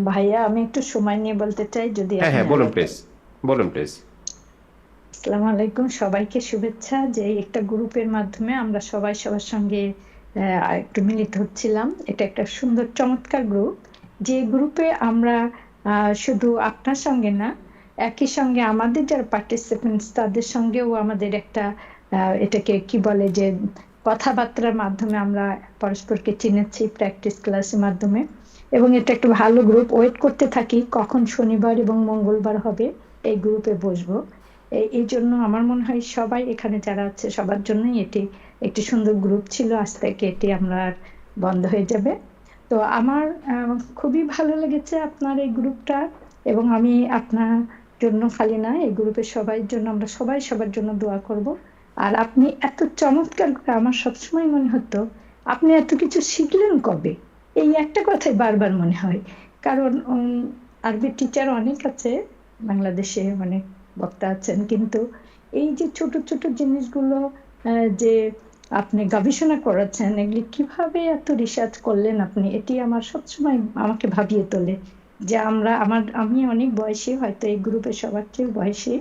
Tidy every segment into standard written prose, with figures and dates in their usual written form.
ভাইয়া, আমি একটু সময় নিয়ে বলতে চাই, যদি হ্যাঁ আপনি হ্যাঁ, বলুন অ্যালাউ প্লিজ। করেন। বলুন প্লিজ। আসসালামু আলাইকুম, সবাইকে শুভেচ্ছা। যে এই একটা গ্রুপের মাধ্যমে আমরা সবাই সবার সঙ্গে একটু মিলিত হচ্ছিলাম। এটা একটা সুন্দর চমৎকার গ্রুপ। যে গ্রুপে আমরা শুধু আপনার সঙ্গে না, একই সঙ্গে আমাদের যারা পার্টিসিপেন্টস তাদের সঙ্গেও আমাদের একটা এটাকে কি বলে যে কথাবার্তার মাধ্যমে আমরা পরস্পরকে চিনেছি প্র্যাকটিস ক্লাসের মাধ্যমে। এবং এটা একটা ভালো গ্রুপ। ওয়েট করতে থাকি কখন শনিবার এবং মঙ্গলবার হবে এই গ্রুপে বসবো। এই জন্য আমার মনে হয় সবাই এখানে যারা আছে সবার জন্যই এটি একটি সুন্দর গ্রুপ ছিল। আজ থেকে এটি আমরা আর বন্ধ হয়ে যাবে। তো আমার খুবই ভালো লেগেছে আপনার এই গ্রুপটা। এবং আমি আপনার জন্য খালি না, এই গ্রুপের সবাই জন্য আমরা সবাই সবার জন্য দোয়া করব। আর আপনি এত চমৎকার করে, আমার সবসময় মনে হতো আপনি এত কিছু শিখলেন কবে। এই একটা কথাই বারবার মনে হয়। কারণ আরবি টিচার অনেক আছে বাংলাদেশে, অনেক বক্তা আছেন, কিন্তু এই যে ছোট ছোট জিনিসগুলো যে আপনি গবেষণা করেছেন, এগুলি কিভাবে এত রিসার্চ করলেন আপনি, এটি আমার সবসময় আমাকে ভাবিয়ে তোলে। যে আমি অনেক বয়সী, হয়তো এই গ্রুপে সবার চেয়ে বয়সী।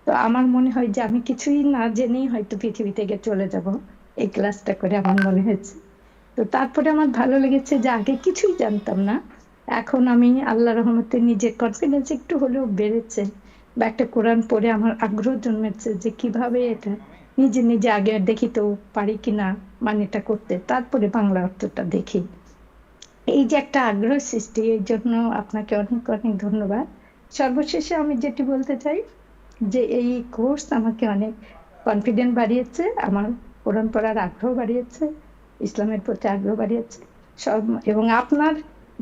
তো আমার মনে হয় যে আমি কিছুই না জেনেই হয়তো পৃথিবী থেকে চলে যাব। এই ক্লাসটা করে আমার মনে হয়েছে। তো তারপরে আমার ভালো লেগেছে যে আগে কিছুই জানতাম না, এখন আমি আল্লাহ রহমতে নিজের কনফিডেন্স একটু হলেও বেড়েছে। বা একটা কোরআন পড়ে আমার আগ্রহ জন্মেছে যে কিভাবে এটা নিজে নিজে আগে দেখি তো পারি কিনা মানেটা করতে, তারপরে বাংলা অর্থটা দেখি। এই যে একটা আগ্রহ সৃষ্টি, এই জন্য আপনাকে অনেক অনেক ধন্যবাদ। সর্বশেষে আমি যেটি বলতে চাই যে এই কোর্স আমাকে অনেক কনফিডেন্ট বাড়িয়েছে, আমার কোরআন পড়ার আগ্রহ বাড়িয়েছে, ইসলামের প্রতি আগ্রহ বাড়িয়েছে সব। এবং আপনার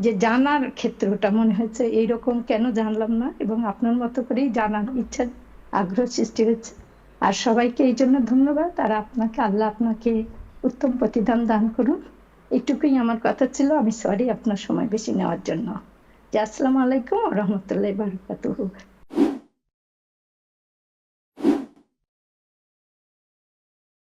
যে জানার ক্ষেত্রটা মনে হয়েছে এইরকম কেন জানলাম না, এবং আপনার মতো করেই জানার ইচ্ছা, আগ্রহ সৃষ্টি হচ্ছে। আর সবাইকে এই জন্য ধন্যবাদ। আর আপনাকে আল্লাহ আপনাকে উত্তম প্রতিদান দান করুন। এটুকুই আমার কথা ছিল। আমি সরি আপনার সময় বেশি নেওয়ার জন্য। যে আসসালামু আলাইকুম রহমতুল্লাহ বারকাতুহু।